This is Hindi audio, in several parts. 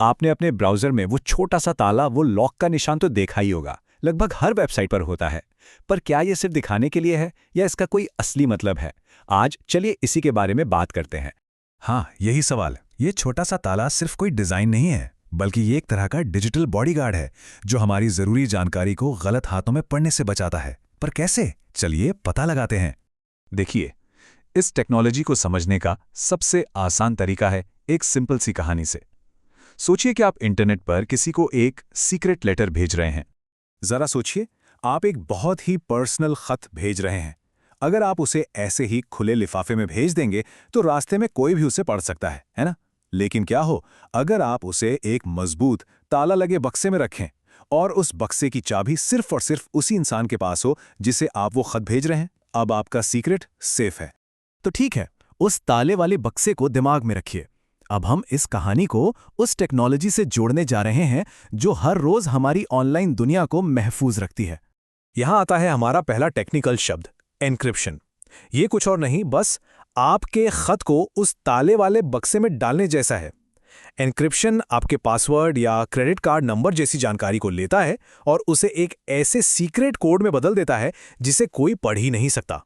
आपने अपने ब्राउज़र में वो छोटा सा ताला, वो लॉक का निशान तो देखा ही होगा। लगभग हर वेबसाइट पर होता है। पर क्या ये सिर्फ दिखाने के लिए है या इसका कोई असली मतलब है? आज चलिए इसी के बारे में बात करते हैं। हाँ, यही सवाल। ये छोटा सा ताला सिर्फ कोई डिज़ाइन नहीं है, बल्कि ये एक तरह का डिजिटल बॉडीगार्ड है जो हमारी ज़रूरी जानकारी को गलत हाथों में पड़ने से बचाता है। पर कैसे? चलिए पता लगाते हैं। देखिए, इस टेक्नोलॉजी को समझने का सबसे आसान तरीका है एक सिंपल सी कहानी से। सोचिए कि आप इंटरनेट पर किसी को एक सीक्रेट लेटर भेज रहे हैं। ज़रा सोचिए, आप एक बहुत ही पर्सनल खत भेज रहे हैं। अगर आप उसे ऐसे ही खुले लिफाफे में भेज देंगे तो रास्ते में कोई भी उसे पढ़ सकता है ना? लेकिन क्या हो अगर आप उसे एक मजबूत ताला लगे बक्से में रखें और उस बक्से की चाबी सिर्फ और सिर्फ उसी इंसान के पास हो जिसे आप वो खत भेज रहे हैं? अब आपका सीक्रेट सेफ है। तो ठीक है, उस ताले वाले बक्से को दिमाग में रखिए। अब हम इस कहानी को उस टेक्नोलॉजी से जोड़ने जा रहे हैं जो हर रोज हमारी ऑनलाइन दुनिया को महफूज रखती है। यहां आता है हमारा पहला टेक्निकल शब्द, एन्क्रिप्शन। ये कुछ और नहीं, बस आपके खत को उस ताले वाले बक्से में डालने जैसा है। एन्क्रिप्शन आपके पासवर्ड या क्रेडिट कार्ड नंबर जैसी जानकारी को लेता है और उसे एक ऐसे सीक्रेट कोड में बदल देता है जिसे कोई पढ़ ही नहीं सकता।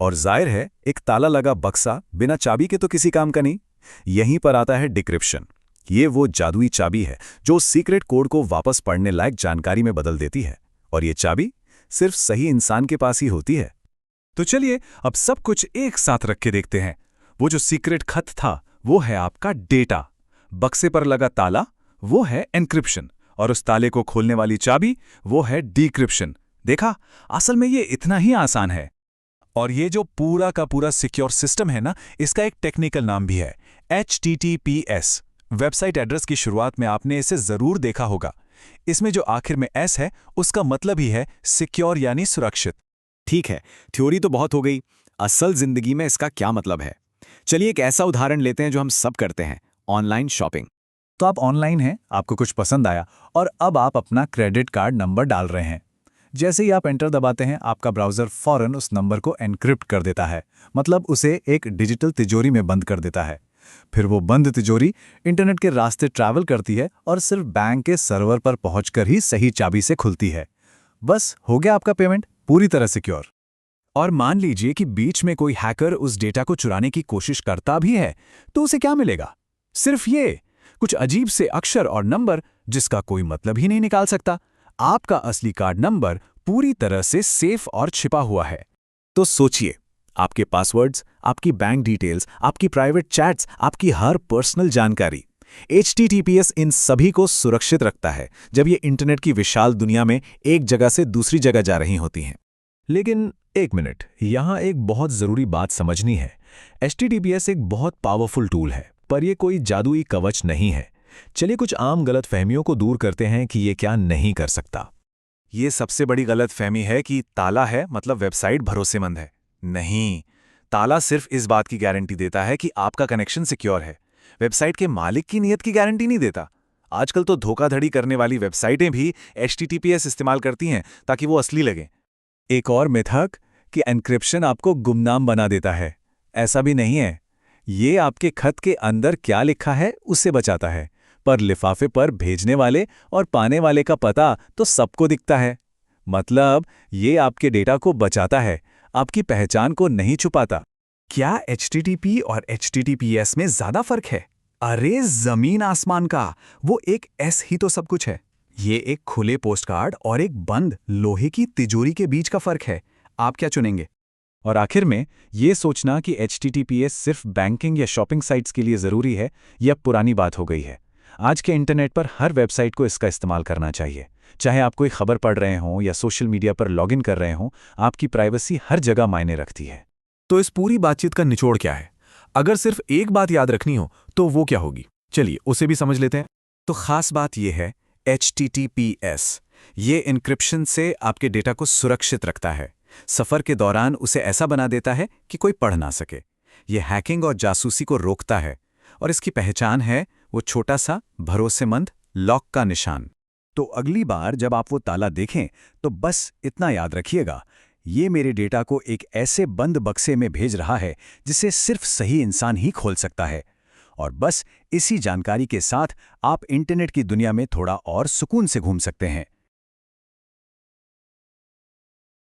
और जाहिर है, एक ताला लगा बक्सा बिना चाबी के तो किसी काम का नहीं। यहीं पर आता है डिक्रिप्शन। ये वो जादुई चाबी है जो सीक्रेट कोड को वापस पढ़ने लायक जानकारी में बदल देती है, और ये चाबी सिर्फ सही इंसान के पास ही होती है। तो चलिए अब सब कुछ एक साथ रख के देखते हैं। वो जो सीक्रेट खत था वो है आपका डेटा, बक्से पर लगा ताला वो है एन्क्रिप्शन, और उस ताले को खोलने वाली चाबी वो है डिक्रिप्शन। देखा, असल में ये इतना ही आसान है। और ये जो पूरा का पूरा सिक्योर सिस्टम है ना, इसका एक टेक्निकल नाम भी है, HTTPS। वेबसाइट एड्रेस की शुरुआत में आपने इसे जरूर देखा होगा। इसमें जो आखिर में S है उसका मतलब ही है सिक्योर यानी सुरक्षित। ठीक है, थ्योरी तो बहुत हो गई। असल जिंदगी में इसका क्या मतलब है? चलिए एक ऐसा उदाहरण लेते हैं जो हम सब करते हैं, ऑनलाइन शॉपिंग। तो आप ऑनलाइन हैं, आपको कुछ पसंद आया और अब आप अपना क्रेडिट कार्ड नंबर डाल रहे हैं। जैसे ही आप एंटर दबाते हैं, आपका ब्राउज़र फौरन उस नंबर को एन्क्रिप्ट कर देता है, मतलब उसे एक डिजिटल तिजोरी में बंद कर देता है। फिर वो बंद तिजोरी इंटरनेट के रास्ते ट्रैवल करती है और सिर्फ बैंक के सर्वर पर पहुंचकर ही सही चाबी से खुलती है। बस हो गया आपका पेमेंट पूरी तरह सिक्योर। और मान लीजिए कि बीच में कोई हैकर उस डेटा को चुराने की कोशिश करता भी है, तो उसे क्या मिलेगा? सिर्फ ये कुछ अजीब से अक्षर और नंबर जिसका कोई मतलब ही नहीं निकाल सकता। आपका असली कार्ड नंबर पूरी तरह से सेफ और छिपा हुआ है। तो सोचिए, आपके पासवर्ड्स, आपकी बैंक डिटेल्स, आपकी प्राइवेट चैट्स, आपकी हर पर्सनल जानकारी, HTTPS इन सभी को सुरक्षित रखता है जब ये इंटरनेट की विशाल दुनिया में एक जगह से दूसरी जगह जा रही होती हैं। लेकिन एक मिनट, यहाँ एक बहुत ज़रूरी बात समझनी है। HTTPS एक बहुत पावरफुल टूल है, पर यह कोई जादुई कवच नहीं है। चलिए कुछ आम गलतफहमियों को दूर करते हैं कि ये क्या नहीं कर सकता। ये सबसे बड़ी गलतफहमी है कि ताला है मतलब वेबसाइट भरोसेमंद है। नहीं, ताला सिर्फ इस बात की गारंटी देता है कि आपका कनेक्शन सिक्योर है। वेबसाइट के मालिक की नीयत की गारंटी नहीं देता। आजकल तो धोखाधड़ी करने वाली वेबसाइटें भी HTTPS इस्तेमाल करती हैं ताकि वो असली लगें। एक और मिथक कि एन्क्रिप्शन आपको गुमनाम बना देता है। ऐसा भी नहीं है। ये आपके खत के अंदर क्या लिखा है उससे बचाता है, पर लिफाफे पर भेजने वाले और पाने वाले का पता तो सबको दिखता है। मतलब ये आपके डेटा को बचाता है, आपकी पहचान को नहीं छुपाता। क्या HTTP और HTTPS में ज्यादा फर्क है? अरे जमीन आसमान का। वो एक S ही तो सब कुछ है। ये एक खुले पोस्टकार्ड और एक बंद लोहे की तिजोरी के बीच का फर्क है। आप क्या चुनेंगे? और आखिर में ये सोचना कि HTTPS सिर्फ बैंकिंग या शॉपिंग साइट्स के लिए ज़रूरी है, यह अब पुरानी बात हो गई है। आज के इंटरनेट पर हर वेबसाइट को इसका इस्तेमाल करना चाहिए। चाहे आप कोई खबर पढ़ रहे हों या सोशल मीडिया पर लॉगिन कर रहे हों, आपकी प्राइवेसी हर जगह मायने रखती है। तो इस पूरी बातचीत का निचोड़ क्या है? अगर सिर्फ एक बात याद रखनी हो तो वो क्या होगी? चलिए उसे भी समझ लेते हैं। तो खास बात यह है, HTTPS ये एन्क्रिप्शन से आपके डेटा को सुरक्षित रखता है। सफ़र के दौरान उसे ऐसा बना देता है कि कोई पढ़ ना सके। यह हैकिंग और जासूसी को रोकता है, और इसकी पहचान है वो छोटा सा भरोसेमंद लॉक का निशान। तो अगली बार जब आप वो ताला देखें तो बस इतना याद रखिएगा, ये मेरे डेटा को एक ऐसे बंद बक्से में भेज रहा है जिसे सिर्फ सही इंसान ही खोल सकता है। और बस इसी जानकारी के साथ आप इंटरनेट की दुनिया में थोड़ा और सुकून से घूम सकते हैं।